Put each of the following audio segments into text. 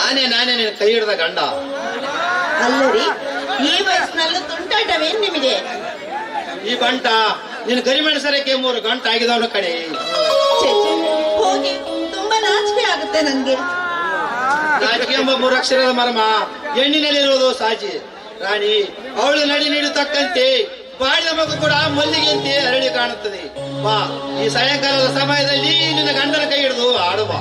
ನಾನೇ ನಿನ್ನ ಕೈ ಹಿಡ್ದ ಗಂಡ. ಅಲ್ಲರಿ, ಈ ವಯಸ್ಸಿನಲ್ಲೂ ತುಂಟಾಟವೇನ್ ನಿಮಗೆ? ಈ ಗಂಟ ನಿನ್ನ ಕರಿಮೆಣಸರಕ್ಕೆ 3 ಗಂಟೆ ಆಗಿದವನ ಕಡೆ. ಹೋಗಿ, ತುಂಬಾ ನಾಚಿಕೆ ಆಗುತ್ತೆ ನನ್ಗೆ. ನಾಚಿಕೆ ಎಂಬ 3 ಅಕ್ಷರದ ಮರ್ಮ ಹೆಣ್ಣಿನಲ್ಲಿರುವುದು ಸಾಚಿ. ರಾಣಿ, ಅವಳು ನಡಿ ನೀಡುತ್ತಕ್ಕಂತೆ ಬಾಡಿದ ಮಗು ಕೂಡ ಮಲ್ಲಿಗೆಯಂತೆ ಅರಳಿ ಕಾಣುತ್ತದೆ. ಬಾ, ಈ ಸಾಯಂಕಾಲದ ಸಮಯದಲ್ಲಿ ನಿನ್ನ ಗಂಡನ ಕೈ ಹಿಡಿದು ಆಡುವ.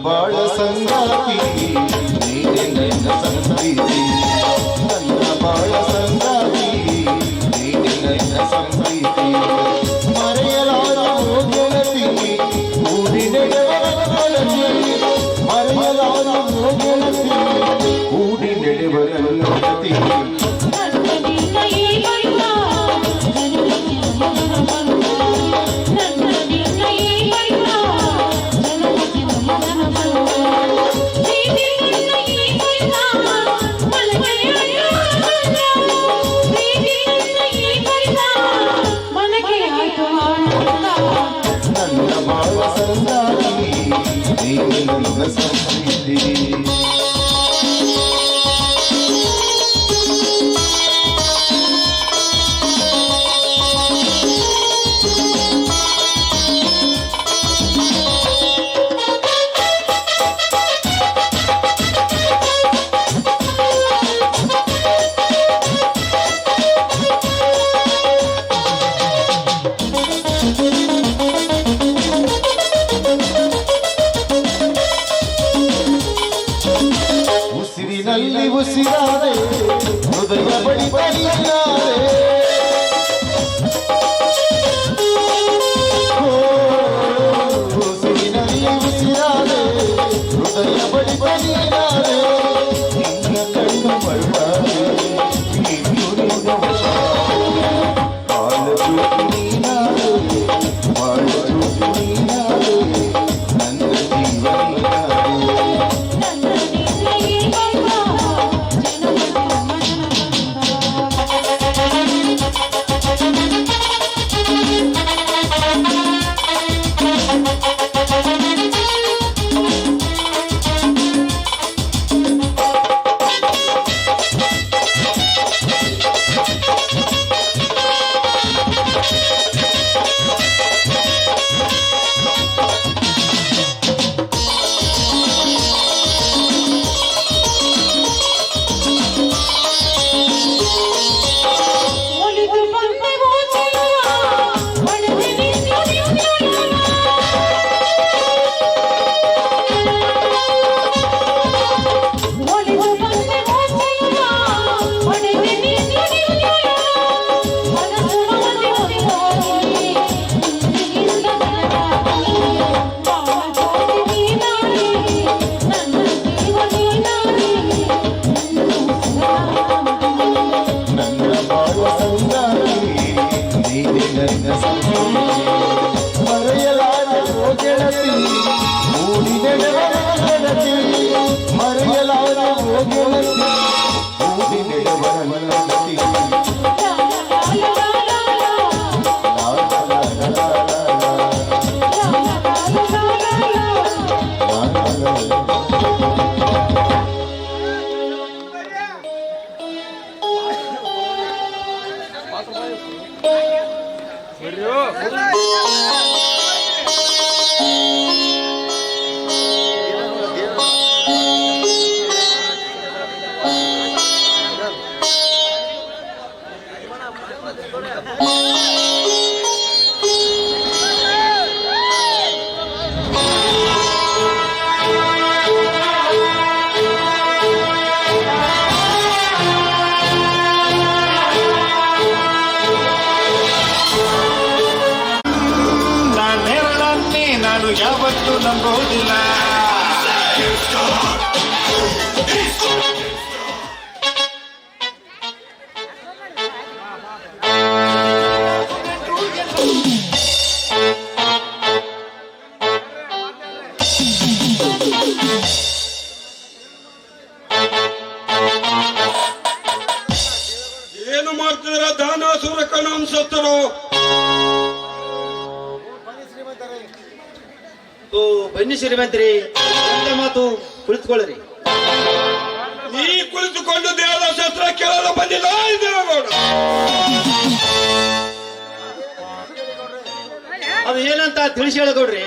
ಬಾಳ ಸಂಗಾತಿ ನೀನೆ ನನ್ನ ಸಂಪ್ರೀತಿ, ನನ್ನ ಬಾಳ ಸಂಗಾತಿ ನೀನೆ ನನ್ನ ಸಂಪ್ರೀತಿ. ಮರೆಯಲಾರ ಗೆಳತಿ ಕೂಡಿ ನಡೆವರ ಮರೆಯಲಾರ ಗೆಳತಿ ಕೂಡಿ ಉಸಿರಿನಲ್ಲಿ ಉಸಿರಾದೆ ಹೃದಯ ಬಡಿದರೆ ಉಸಿರಿನಲ್ಲಿ ಉಸಿರಾದೆ ಹೃದಯ ಬಡಿದರೆ ನಿನ್ನ ಕಣ್ಣು ಬರುವಾರೆ ಬಾಳಜೋತಿ ನೀನಾದೆ ಬಾಳಜೋತಿ ನೀನಾದೆ ನನ್ನ ಜೀವ ಮಾಡ್ತಿದ್ರ ದಾನ ಸೂರ್ಯಕಣ ಅನ್ಸತ್ತರು. ಓ ಬನ್ನಿ ಶ್ರೀಮಂತ್ರಿ, ಎಂತ ಮಾತು, ಕುಳಿತುಕೊಳ್ಳ್ರಿ. ನೀ ಕುಳಿತುಕೊಂಡು ದೇವರ ಶಸ್ತ್ರ ಕೇಳಲು ಬಂದಿಲ್ಲ ದೇವೇಗೌಡ. ಅದು ಏನಂತ ತಿಳಿಸಿ ಹೇಳಗೌಡ್ರಿ.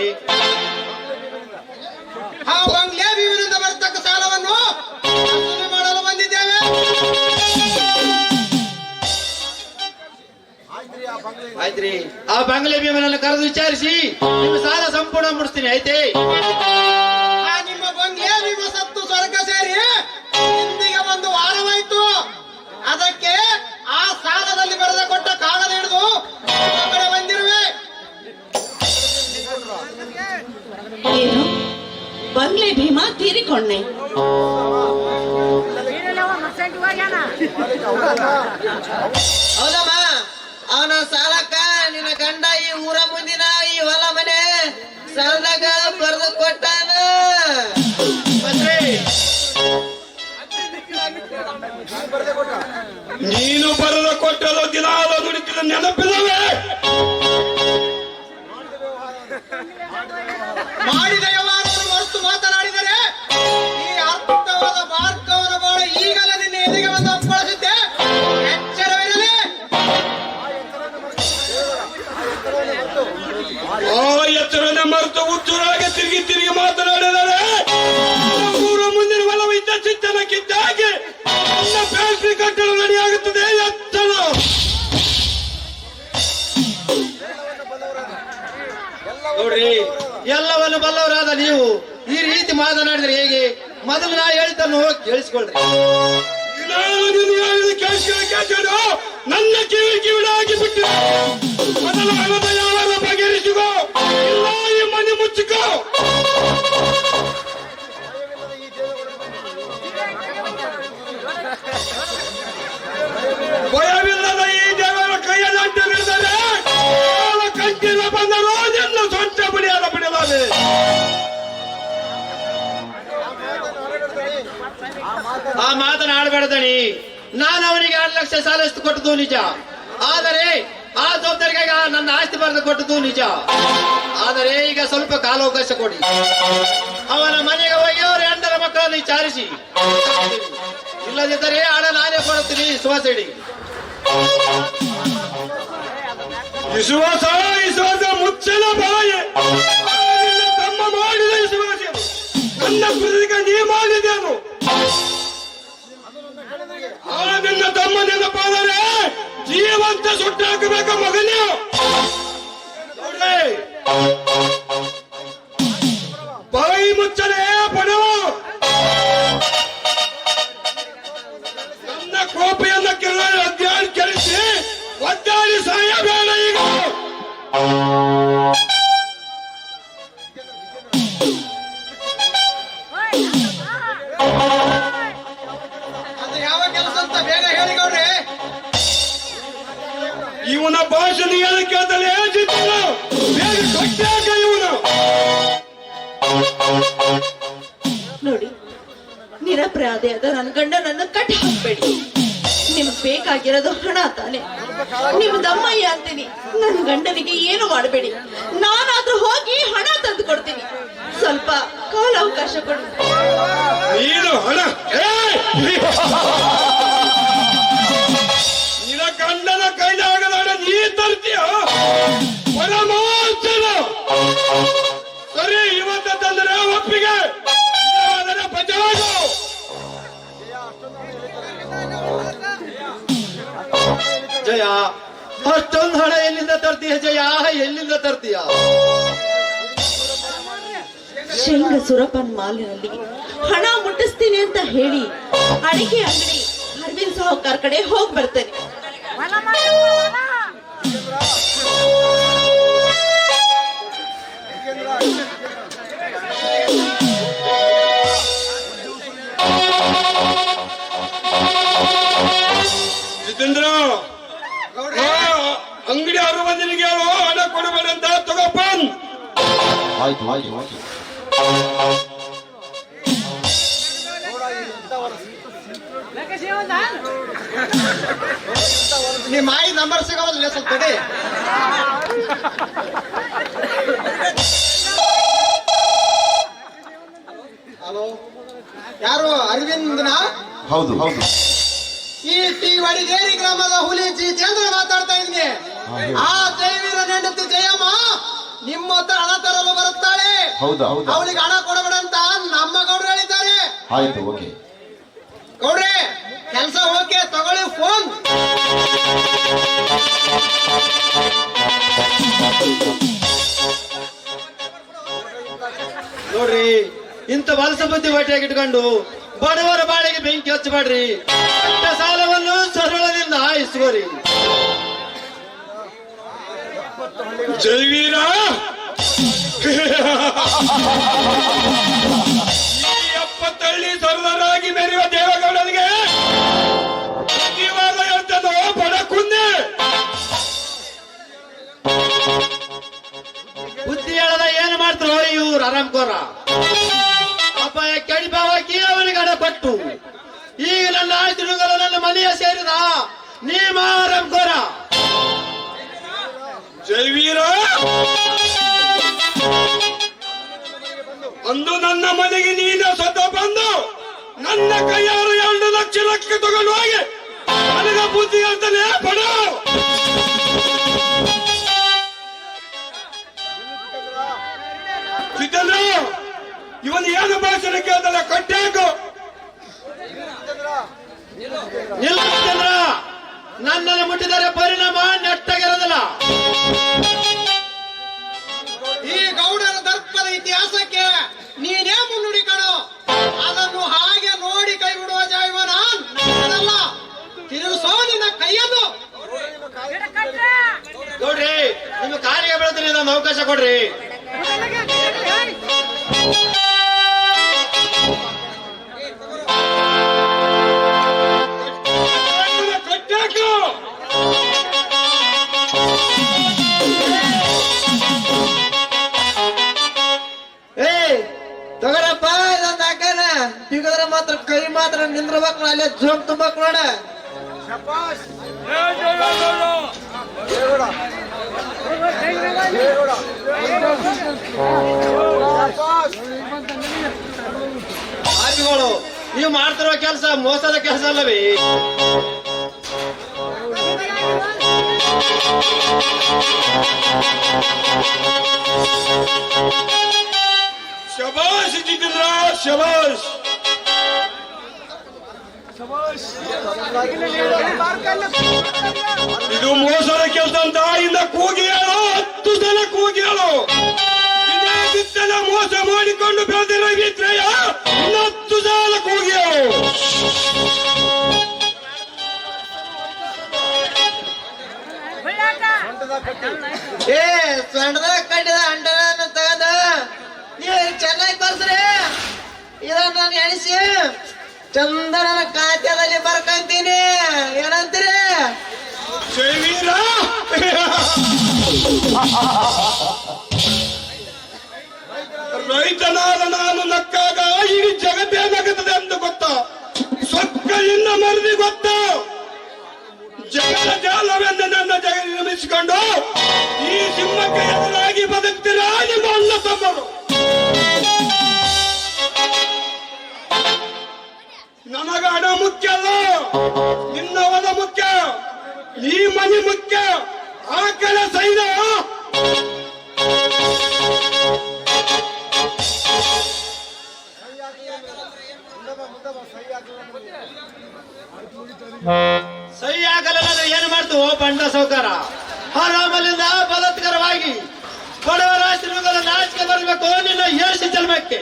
ಆ ಬಂಗ್ಲೆ ವಿವಿಧ ಬರ್ತಕ್ಕ ಸಾಲವನ್ನು ವಸೂಲಿ ಮಾಡಲು ಬಂದಿದ್ದೇವೆ. ಆಯ್ತ್ರಿ, ಆ ಬಂಗ್ಲೆ ಭೀಮನನ್ನು ಕರೆದು ವಿಚಾರಿಸಿ ನಿಮ್ಮ ಸಾಲ ಸಂಪೂರ್ಣ ಮುಡಿಸ್ತೀನಿ. ಐತೆ ಆ ನಿಮ್ಮ ಬಂಗ್ಲೆ ವಿವ ಸತ್ತು ಸ್ವರ್ಗ ಸೇರಿ ಇಂದಿಗೆ ಒಂದು ವಾರವಾಯಿತು. ಅದಕ್ಕೆ ಆ ಸಾಲದಲ್ಲಿ ಬರೆದ ಕೊಟ್ಟ ಕಾಗದ ಹಿಡಿದು ನಿಮ್ಮ ಕಡೆ ಬಂದಿರುವೆ. ಏನು ಬಂಗ್ಲೆ ಭೀಮ ತೀರಿಕೊಂಡೆ? ಹೌದಮ್ಮ, ಅವನ ಸಾಲಕ್ಕ ನಿನ್ನ ಗಂಡ ಈ ಊರ ಮುಂದಿನ ಈ ಹೊಲ ಮನೆ ಸಾಲದಾಗ ಬರೆದು ಕೊಟ್ಟಾನ. ನೀನು ಬರದ ಕೊಟ್ಟಲು ದಿನಾಲ ದುಡಿತಿದ ನೆನಪಿದವೆ. ಮಾಡಿದ ವ್ಯವಹಾರವನ್ನು ಹೊರತು ಮಾತನಾಡಿದರೆ ಈ ಅರ್ಥವಾದ ಮಾರ್ಗವನ್ನು ಬಾಳ ಈಗಲೇ ನಿನ್ನ ಎದೆಗೆ ಬಂದು ಅಪ್ಪಳಿಸಿದ್ದೆ. ಎಚ್ಚರವಿರಲಿ. ಆ ಎಚ್ಚರನೆ ಮರೆತು ಹುಚ್ಚುರಾಗಿ ತಿರುಗಿ ತಿರುಗಿ ಮಾತನಾಡಿದರೆ ಊರ ಮುಂದಿನ ಹೊಲವು ಇದ್ದ ಚಿತ್ತನಕ್ಕಿದ್ದಾಗೆ ನನ್ನ ಫ್ಯಾಕ್ಟ್ರಿ ಕಟ್ಟಲು ರೆಡಿಯಾಗುತ್ತದೆ. ಎಚ್ಚರ. ನೋಡ್ರಿ, ಎಲ್ಲವನ್ನು ಬಲ್ಲವರಾದ ನೀವು ಈ ರೀತಿ ಮಾತನಾಡಿದ್ರೆ ಹೇಗೆ? ಮೊದಲು ನಾ ಹೇಳ್ತಾನು ಕೇಳಿಸ್ಕೊಳ್ರಿ. ಕೇಳಿಸಿದ ನನ್ನ ಕಿವಿಡಾಗಿ ಬಿಟ್ಟು ಮೊದಲು ಹಣದ ಯಾವ ಬಗೆಹರಿಸಿಕೋ, ಇಲ್ಲ ಈ ಮನೆ ಮುಚ್ಚಿಕೋ. ಭಯವಿಲ್ಲದ ಈ ದೇವರ ಕೈಯಲ್ಲಿ ಅಂಟು ಹಿಡಿದರೆ ಕಂಟಿನ ಬಂದರು ಎಲ್ಲ ಸೊಂಟ ಬಿಡಿಯಲ್ಲ ಬಿಡಲಾರೆ. ಆ ಮಾತನಾಡಬೇಡದಣಿ. ನಾನು ಅವನಿಗೆ 6 ಲಕ್ಷ ಸಾಲಷ್ಟು ಕೊಟ್ಟದ್ದು ನಿಜ. ಆದರೆ ಆ ಜವಾಬ್ದಾರಿಗಾಗಿ ನನ್ನ ಆಸ್ತಿ ಬರೆದು ಕೊಟ್ಟದ್ದು ನಿಜ. ಆದರೆ ಈಗ ಸ್ವಲ್ಪ ಕಾಲಾವಕಾಶ ಕೊಡಿ. ಅವನ ಮನೆಗೆ ಹೋಗಿ ಅವರ ಹೆಂಡರ ಮಕ್ಕಳನ್ನು ವಿಚಾರಿಸಿ, ಇಲ್ಲದಿದ್ದರೆ ಹಣ ನಾನೇ ಕೊಡುತ್ತೀನಿ. ಸುವಾಸಡಿ ವಿಶ್ವಾಸ ವಿಶ್ವಾಸ ಮುಚ್ಚಲ ಬಾಯೆ. ತಮ್ಮ ಮಾಡಿದ ವಿಶ್ವಾಸ ನನ್ನ ಕುರಿಗೆ ನೀ ಮಾಡಿದೇನು? ಆ ನಿನ್ನ ತಮ್ಮ ನೆನಪಾದರೆ ಜೀವಂತ ಸುಟ್ಟಾಕಬೇಕ ಮಗನೇ. ಬಾಯಿ ಮುಚ್ಚಲೇ ಪಡವ. ನನ್ನ ಕೋಪೆಯನ್ನ ಅಧ್ಯಾಯ ಕೆಳಿಸಿ ಒದ್ದಾಡಿ ಸಾಯಬೇಡ ಈಗ. ಅದು ಯಾವ ಕೆಲಸ ಅಂತ ಬೇಗ ಹೇಳಿಕೊಡ್ರಿ. ಇವನ ಭಾಷೆ ಏನು ಕೇಳ್ತಾನೆ ಇವನು. ನೋಡಿ, ನಿರಪರಾಧಿಯಾದ ನನ್ನ ಗಂಡನನ್ನು ಕಟ್ಟಿ ಹಾಕ್ಬೇಡಿ. ನಿಮ್ಗೆ ಬೇಕಾಗಿರೋದು ಹಣ ತಾನೆ. ನಿಮ್ ದಮ್ಮಯ್ಯ ಅಂತೀನಿ. ನನ್ನ ಗಂಡನಿಗೆ ಏನು ಮಾಡಬೇಡಿ. ನಾನಾದ್ರೂ ಹೋಗಿ ಹಣ ತಂದು ಕೊಡ್ತೀನಿ. ಸ್ವಲ್ಪ ಕಾಲಾವಕಾಶ ಕೊಡಿ. ನೀನು ಹಣ ನಿನ್ನ ಗಂಡನ ಕೈಲಾಗದ ನೀ ತರ್ತೀಯ ಪರಮಾರ್ಥನ. ಸರಿ, ಇವತ್ತ ತಂದರೆ ಒಪ್ಪಿಗೆ, ಬಚಾವು. ಜಯ, ಅಷ್ಟೊಂದು ಹಣ ಎಲ್ಲಿಂದ ತರ್ತೀಯ ಜಯ? ಎಲ್ಲಿಂದ ತರ್ತೀಯ? ಶೇಂಗ ಸುರಪನ್ ಮಾಲಿನಲ್ಲಿ ಹಣ ಮುಟ್ಟಿಸ್ತೀನಿ ಅಂತ ಹೇಳಿ ಅಡಿಕೆ ಅಂಗಡಿ ಅರವಿಂದ್ ಸಾಹುಕಾರ್ ಕಡೆ ಹೋಗಿ ಬರ್ತೇನೆ. ಜಿತೇಂದ್ರ, ಅಂಗಡಿ 6 ಮಂದಿನಿಗೆ ಹೇಳು ಹಣ ಕೊಡಬೇಡ ಅಂತ. ತಗೋಪ್ಪ. ಆಯ್ತು ಆಯ್ತು ಆಯ್ತು. ನಿಮ್ಮ ಮಾಯಿ ನಂಬರ್ ಸಿಗೋದಿಲ್ಲ ಸ್ವಲ್ಪ ತಡಿ. ಹಲೋ, ಯಾರು? ಅರವಿಂದ್ನಾ? ಹೌದು ಹೌದು. ಈ ಟಿ ವಡಿಗೇರಿ ಗ್ರಾಮದ ಹುಲಿ ಜಿತೇಂದ್ರ ಮಾತಾಡ್ತಾ ಇದ್ದೀನಿ. ಆ ಜಯವೀರ ಹೆಂಡತಿ ಜಯಮ್ಮ ನಿಮ್ಮ ಹತ್ರ ಹಣ ತರಲು ಬರುತ್ತಾಳೆ. ಹೌದಾ ಹೌದಾ. ಅವಳಿಗೆ ಹಣ ಕೊಡಬೇಡ ಅಂತ ನಮ್ಮ ಗೌಡ್ರು ಹೇಳಿದ್ದಾರೆ. ಆಯ್ತು, ಓಕೆ. ಗೌಡ್ರೆ, ಕೆಲಸ ಓಕೆ, ತಗೊಳ್ಳಿ ಫೋನ್. ನೋಡ್ರಿ, ಇಂಥ ವಲಸ ಬುದ್ಧಿ ಹೊಟ್ಟೆಯಾಗಿ ಇಟ್ಕೊಂಡು ಬಡವರ ಬಾಳಿಗೆ ಬೆಂಕಿ ಹಚ್ಚಬೇಡ್ರಿ. ಕೊಟ್ಟ ಸಾಲವನ್ನು ಸರಳದಿಂದ ಇಸ್ಕೋರಿ. ಜೈವೀರ, ಈ 70 ಸರ್ದಾರಾಗಿ ಮೆರೆಯುವ ದೇವೇಗೌಡನಿಗೆ ಪ್ರತಿವಾದ ಹೇಳ್ತದೋ ಬಡ ಕುಂದೆ. ಬುದ್ಧಿ ಹೇಳದ ಏನು ಮಾಡ್ತಾರೋ ಇವ್ರು ಆರಾಮ್ಕೋರ. ಅಪಾಯ ಕಡಿಪಾವಾಕಿ ಅವನಿಗೆ ಹಣ ಕೊಟ್ಟು ಈಗ ನನ್ನ ಆಯ್ತಿರುಗಲು ನನ್ನ ಮನೆಯ ಸೇರಿದ ನೀಮ ಆರಾಮ್ಕೋರ. ಜೈವೀರ, ಅಂದು ನನ್ನ ಮನೆಗೆ ನೀನು ಸ್ವತಃ ಬಂದು ನನ್ನ ಕೈಯಾರು 2 ಲಕ್ಷ ತಗೊಂಡು ಹೋಗಿ ನನಗ ಬುದ್ಧಿ ಹೇಳ್ತಾನೆ ಬಡ. ಜಿತೇಂದ್ರ, ಇವನು ಏನು ಭಾಷಣ ಕೇಳ್ತಾನೆ, ಕಟ್ಟಾಕು. ನಿಲ್ಲಿಸ್ತೇಂದ್ರ, ನನ್ನನ್ನು ಮುಟ್ಟಿದರೆ ಪರಿಣಾಮ ನೆಟ್ಟಗಿರೋದಿಲ್ಲ. ಈ ಗೌಡರ ದರ್ಪದ ಇತಿಹಾಸಕ್ಕೆ ನೀನೇ ಮುನ್ನುಡಿ ಕಣೋ. ಅದನ್ನು ಹಾಗೆ ನೋಡಿ ಕೈ ಬಿಡುವ ಜಾಯವ ನಾನಲ್ಲ. ತಿರುಗಿಸೋ ನಿನ್ನ ಕೈಯನ್ನು. ನೋಡ್ರಿ, ನಿಮ್ಮ ಕಾರ್ಯ ಬೆಳೆದ್ರೆ ಇದೊಂದು ಅವಕಾಶ ಕೊಡ್ರಿ. ಕಟ್ಟಾಕು. ತಗೊಳಪ್ಪ, ಇದೊಂದು ಹಾಕನ ಬಿಗದ್ರೆ ಮಾತ್ರ ಕೈ ಮಾತ್ರ ನಿಂದ್ರಬೇಕು. ಅಲ್ಲೇ ಜೋಗ್ ತುಂಬಕ್ ನೋಡ. ಆರ್ಮಿಗಳು, ನೀವು ಮಾಡ್ತಿರೋ ಕೆಲಸ ಮೋಸದ ಕೆಲಸ ಅಲ್ಲವೇ? ಶಬಾಷ್ ಜಿತೇಂದ್ರ, ಶಬಾಷ್. ಇದು ಮೋಸದ ಕೆಲಸ ಅಂತ ಇನ್ನ ಕೂಗಿ ಹೇಳು, 10 ಸಲ ಕೂಗಿ ಹೇಳು. ಇದೇ ಬಿತ್ತಲ ಮೋಸ ಮಾಡಿಕೊಂಡು ಬೆಳೆದಿರೋ ವಿತ್ರಯ ಇನ್ನು 10 ಸಲ ಕೂಗಿ ಹೇಳು. ಏ ಸಣ್ಣದಾಗ ಕಟ್ಟಿದ ಅಂಡನ ತಗದ ನೀವು ಚೆನ್ನಾಗಿ ಬರ್ಸ್ರಿ. ಇದನ್ನ ನಾನು ಎಣಿಸಿ ಚಂದನ ಖಾತೆಯಲ್ಲಿ ಬರ್ಕಂತೀನಿ. ಏನಂತೀರಿ? ಜೈವೀರ, ರೈತನಾದ ನಾನು ನಕ್ಕಾಗ ಇಡೀ ಜಗತ್ತೇ ನಗುತ್ತದೆ ಅಂತ ಗೊತ್ತಾ? ಸೊಕ್ಕ ಇನ್ನ ಮರದಿ ಗೊತ್ತು. ಜಗದ ಜಾಲವೆಂದು ನನ್ನ ಜಗ ನಿರ್ಮಿಸಿಕೊಂಡು ಈ ಸಿಂಹಕ್ಕೆ ಎದುರಾಗಿ ಬದುಕ್ತೀರಾ ನಿಮ್ಮ ಅಣ್ಣ ತಮ್ಮರು. ನನಗ ಹಣ ಮುಖ್ಯ ಅಲ್ಲ, ನಿನ್ನ ಹೊಲ ಮುಖ್ಯ, ಈ ಮನೆ ಮುಖ್ಯ. ಆ ಕಡೆ ಸೈದ ಸಹಿ ಆಗಲ್ಲ ಏನು ಮಾಡ್ತೀವೋ ಬಂಡ ಸೌಕಾರ. ಆರಾಮಲಿಂದ ಬಲಾತ್ಕಾರವಾಗಿ ಬಡವರ ಆಶ್ರಮಗಳ ನಾಚಿಕೆ ಬರಬೇಕು ನಿನ್ನ ಏಸಿ ಜನ್ಮಕ್ಕೆ.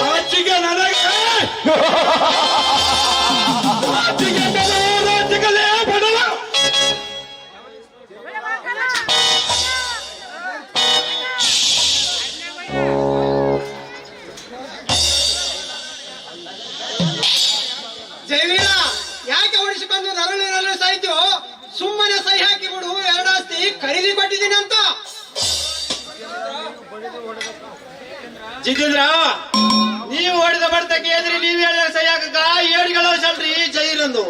ಆಚಿಗೆ ನನಗೆ ಆಚಿಗೆ ರಾಜ್ಯಗಳೇ ಬಡವ. ಜೈವೀರ, ಯಾಕೆ ಓಡಿಸಿಕೊಂಡು ನರಳು ಸಾಯ್ತೀವೋ? ಸುಮ್ಮನೆ ಸಹಿ ಹಾಕಿ ಬಿಡು. 2 ಆಸ್ತಿ ಖರೀದಿ ಕೊಟ್ಟಿದ್ದೀನಿ ಅಂತ. ಜಿತೇಂದ್ರ, ನೀವು ಹೊಡೆದ ಬಡ್ತಕ್ಕೆ ಎದ್ರಿ ನೀವು ಹೇಳಿದ ಸಹಿ ಹಾಕಕ್ಕ 7 ವರ್ಷ ಅಲ್ರಿ ಜೈರಂದು.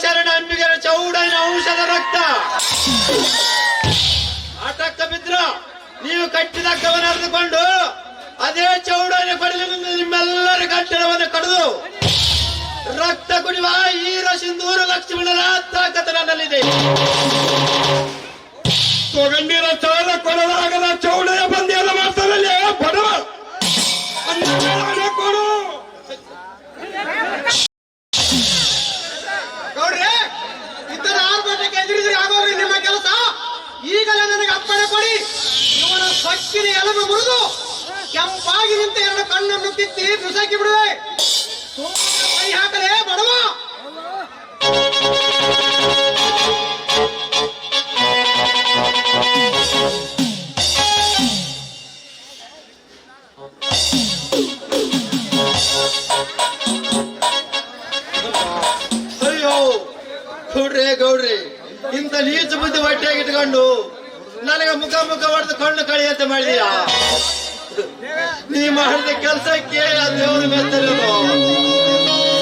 ಶರಣ ಅಂಬಿಗರ ಚೌಡನ ಔಷಧ ರಕ್ತ ಆಟಕ್ಕ ಬಿದ್ರ ನೀವು ಕಟ್ಟಿದ ಹಗ್ಗವನ್ನು ಅರಿದುಕೊಂಡು ಅದೇ ಚೌಡನ ಕೊಡಲಿನಿಂದ ನಿಮ್ಮೆಲ್ಲರ ಕಟ್ಟಡವನ್ನು ಕಡಿದು ರಕ್ತ ಕುಡಿಯುವ ಈರ ಸಿಂಧೂರ ಲಕ್ಷ್ಮಣನ ತಾಕತ್ತು ನನ್ನಲ್ಲಿದೆ. ತೊಗಂಡಿರ ಸಾಲ ಕೊಡಲಾಗದ ಚೌಡಯ ಬಂದಿಯಲ್ಲ ಮಾತಾಡಲಿ ಬಡವ ಕೊಡು. ಗೌಡ್ರೆ ಇತರ ಆರ್ಭಟಕ್ಕೆ ಎದುರಿದ್ರೆ ಆಗೋರಿ ನಿಮ್ಮ ಕೆಲಸ. ಈಗಲೇ ನನಗೆ ಅಪ್ಪಣೆ ಕೊಡಿ. ಇವನ ಸಕ್ಕಿನ ಎಲುಬು ಮುರಿದು ಕೆಂಪಾಗಿ ನಿಂತ ಎರಡು ಕಣ್ಣನ್ನು ಕಿತ್ತಿ ಬಿಸಾಕಿ ಬಿಡುವೆ. ಸುಮ್ಮನೆ ಕೈ ಹಾಕಲೇ ಬಡವ. ಅಯ್ಯೋ ಗೌಡ್ರಿ ಇಂಥ ನೀಚ ಬುದ್ಧಿ ಹೊಟ್ಟೆಯಾಗಿ ಇಟ್ಕೊಂಡು ನನಗೆ ಮುಖ ಹೊಡೆದು ಕಣ್ಣು ಕಳಿಯಂತೆ ಮಾಡಿದೀಯಾ? ನೀ ಮಾಡಿದ ಕೆಲಸಕ್ಕೆ ಆ ದೇವರು ಮೆಚ್ಚಲಿಲ್ಲ,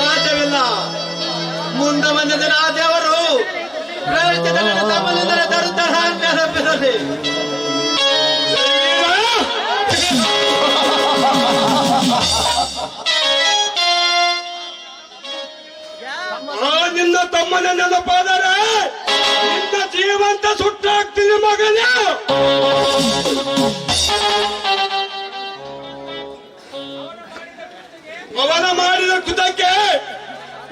ಸಾಧ್ಯವಿಲ್ಲ. ಮುಂದೆ ಬಂದ ದಿನ ಆ ದೇವರು ಪ್ರಯತ್ನದಲ್ಲಿ ತಮ್ಮಲ್ಲಿಂದಲೇ ತರುತ್ತಾರ ನೆನಪಿರಲಿ. ನಿನ್ನ ತಮ್ಮನ ನೆನಪಾದರೆ ನಿನ್ನ ಜೀವಂತ ಸುಟ್ಟಾಗ್ತೀನಿ ಮಗನೇ. ಅವನ ಮಾಡಿದ ಕುತಕ್ಕೆ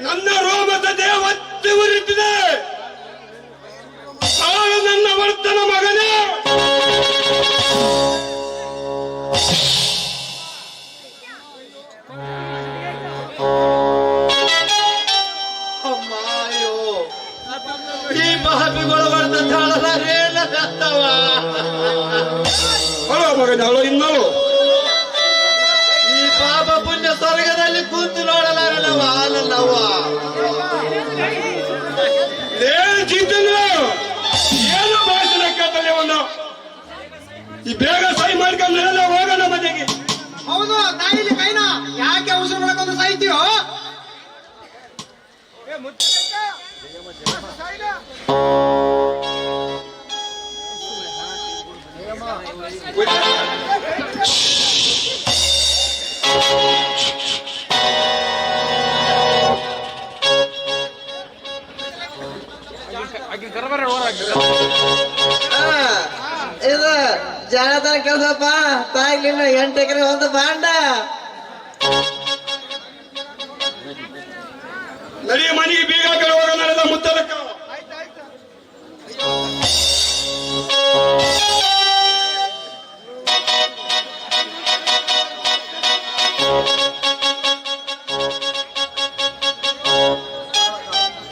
ನನ್ನ ರೋಮದ ದೇವತ್ತಿ ಉರಿತಿದೆ. ಅವಳು ನನ್ನ ವರ್ತನ ಮಗನೇ. ಅಯ್ಯೋ ಈ ಪಾಪಿಗಳು ಹೊಡೆದ ತಾಳಲಾರೇನವ. ಅವಳ ಮಗನೇ ಅವಳು ಇನ್ನವಳು ಈ ಪಾಪ ಪುಣ್ಯ ಸ್ವರ್ಗದಲ್ಲಿ ಕೂತು ನೋಡಲಾರನವ ನನ್ನವ್ವ. ಚಿಂತನೆ ಏನು ಭಾಷಣ ಕೇಳ್ತಾನೆ ಅವನು. ಈ ಬೇಗ ಸಹಿ ಮಾಡ್ಕೊಂಡು ಹೋಗೋಣ ಮನೆಗೆ. ಹೌದು ತಾಯಿಲಿ ಕೈನ ಯಾಕೆ ಉಸಿರು ಮಾಡ್ಕೊಂಡು ಸಾಯ್ತೀಯೋ? ಇದು ಜಾಗತನ ಕೆಲ್ಸಪ್ಪ. ತಾಯಿಲಿನ 8 ಎಕರೆ ಒಂದು ಬಾಂಡ. ನಡಿ ಮನೆಗೆ ಬೀಗ ಹಾಕಲು ಹೋಗೋಣ ನಡೆದ ಮುತ್ತಲಕ್ಕ.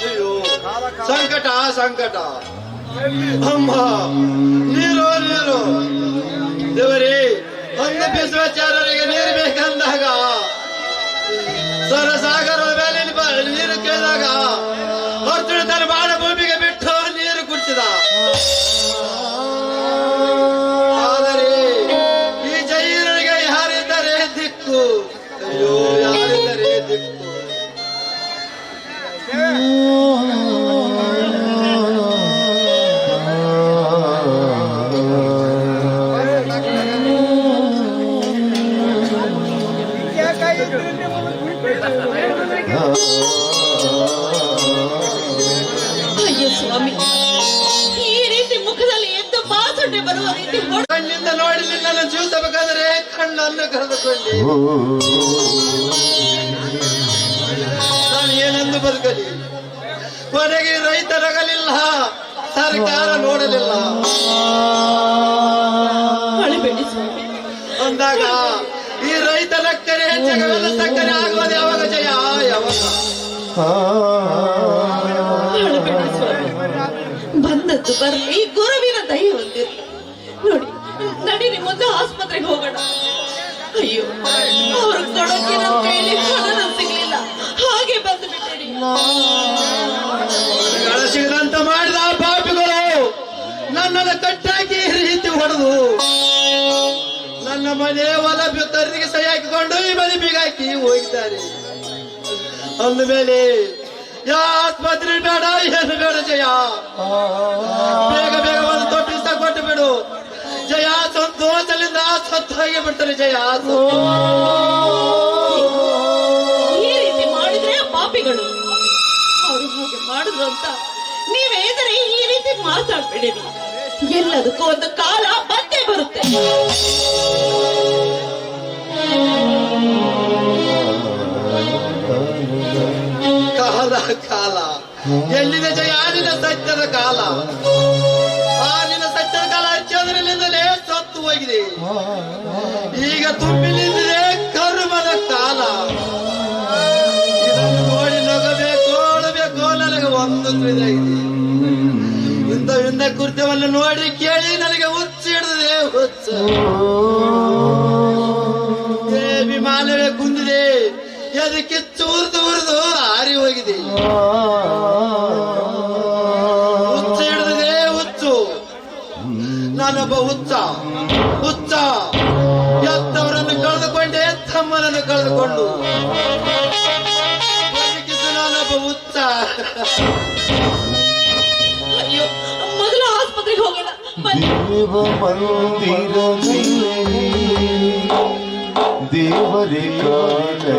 ಅಯ್ಯೋ ಸಂಕಟ ಸಂಕಟ. ಅಮ್ಮ ನೀರು ದೇವರೇ, ಒಂದು ಬೀಸುವಚಾರರಿಗೆ ನೀರು ಬೇಕಂದಾಗ ಸರಸಾಗರದ ಮೇಲೆ ನೀರು ಕೇಳಿದಾಗ ಅರ್ಜುನ ತನ್ನ ಬಾಳ ಭೂಮಿಗೆ ಬಿಟ್ಟು ನೀರು ಕುಡಿಸಿದ. ಆದರೆ ಈ ಜೈರನಿಗೆ ಯಾರಿದ್ದಾರೆ ದಿಕ್ಕು? ಅಯ್ಯೋ ಯಾರಿದ್ದಾರೆ ದಿಕ್ಕು? ಅಯ್ಯೋ ಸ್ವಾಮಿ, ಈ ರೀತಿ ಮುಖದಲ್ಲಿ ಎದ್ದು ಬಾಸುಂಡೆ ಬರುವ ರೀತಿ ಕಣ್ಣಿಂದ ನೋಡಿ ನಿನ್ನನ್ನು ಜೀವಿಸಬೇಕಾದರೆ ಕಣ್ಣನ್ನು ಕರೆದುಕೊಂಡೆ. ನಾನು ಏನೆಂದು ಬದುಕಲಿ? ಕೊನೆಗೆ ರೈತರಾಗಲಿಲ್ಲ, ಸರ್ಕಾರ ನೋಡಲಿಲ್ಲ. ಅಳಬೇಡಿ ಸ್ವಾಮಿ. ಅಂದಾಗ ಈ ರೈತನ ಕರೆ ಜಗವೆಲ್ಲ ಸಕ್ಕರೆ ಆಗುವುದು ಯಾವಾಗ ಜಯ? ಯಾವಾಗ? ಅಳಬೇಡಿ ಸ್ವಾಮಿ. ಬಂದದ್ದು ಬರಲಿ, ಗುರುವಿನ ದಯ ಹೊಂದಿರಲಿ. ನೋಡಿ, ನಡೀರಿ ಮುಂದೆ ಆಸ್ಪತ್ರೆಗೆ ಹೋಗೋಣ. ಅಯ್ಯೋ, ಅವ್ರು ಕೊಡೋಕೆ ನಮ್ಮ ಕೈಯಲ್ಲಿ ಹಣ ಸಿಗ್ಲಿಲ್ಲ, ಹಾಗೆ ಬಂದು ಬಿಟ್ಟೇರಿ. ಸಿಗದಂತ ಮಾಡಿದ ಆ ಪಾಪಿಗಳು ನನ್ನನ್ನು ಕಟ್ಟಾಕಿ ಈ ರೀತಿ ಹೊಡೆದು ನನ್ನ ಮನೆ ಹೊಲ ತರದಿಗೆ ಸಹಿ ಹಾಕಿಕೊಂಡು ಈ ಮನೆ ಬೀಗ ಹಾಕಿ ಹೋಗಿದ್ದಾರೆ. ಅಂದ ಮೇಲೆ ಯಾ ಆಸ್ಪತ್ರೆ ಬೇಡ ಏನು ಬೇಡ ಜಯ, ಬೇಗ ಬೇಗ ಒಂದು ತೊಟ್ಟಿಸ ಕೊಟ್ಟು ಬಿಡು ಜಯ. ಸಂತೋಷದಿಂದ ಸತ್ತು ಹೋಗಿ ಬಿಡ್ತಾರೆ ಜಯ. ಈ ರೀತಿ ಮಾಡಿದ್ರೆ ಪಾಪಿಗಳು, ಅವರು ಹಾಗೆ ಮಾಡಿದ್ರು ಅಂತ ನೀವೇದರೆ ಈ ರೀತಿ ಮಾತಾಡ್ಬೇಡಿರಿ. ಎಲ್ಲದಕ್ಕೂ ಒಂದು ಕಾಲ ಬಂದೇ ಬರುತ್ತೆ. ಕಾಲ ಕಾಲ ಎಲ್ಲಿದೆ ಜಯ ನಿನ್ನ ಸತ್ಯದ ಕಾಲ? ಆ ನಿನ್ನ ಸತ್ಯದ ಕಾಲ ಚಂದ್ರನಿಂದಲೇ ಸತ್ತು ಹೋಗಿದೆ. ಈಗ ತುಂಬಿ ನಿಂತಿದೆ ಕರ್ಮದ ಕಾಲ. ಇದನ್ನು ನೋಡಿ ನಗಬೇಕು ಓಡಬೇಕು ನನಗೆ ಒಂದು ತಿಳಿದಾಗಿದೆ. ಇಂಥ ಕೃತ್ಯವನ್ನು ನೋಡಿ ಕೇಳಿ ನನಗೆ ಹುಚ್ಚು ಹಿಡಿದಿದೆ ಹುಚ್ಚು. ವಿಮಾನವೇ ಕುಂದಿದೆ, ಅದಕ್ಕೆ ಚೂರ್ದು ಉರಿದು ಹಾರಿ ಹೋಗಿದೆ. ಹುಚ್ಚು ಹಿಡಿದಿದೆ ಹುಚ್ಚು. ನಾನೊಬ್ಬ ಹುಚ್ಚ ಹುಚ್ಚ. ಎತ್ತವರನ್ನು ಕಳೆದುಕೊಂಡೆ, ತಮ್ಮನನ್ನು ಕಳೆದುಕೊಂಡು ಬದುಕಿದ್ದು ನಾನೊಬ್ಬ ಹುಚ್ಚ. ಅಯ್ಯೋ, ಮೊದಲು ಆಸ್ಪತ್ರೆಗೆ ಹೋಗೋಣ ಬನ್ನಿ. ದೇವರೇ ಕಾಣಲೇ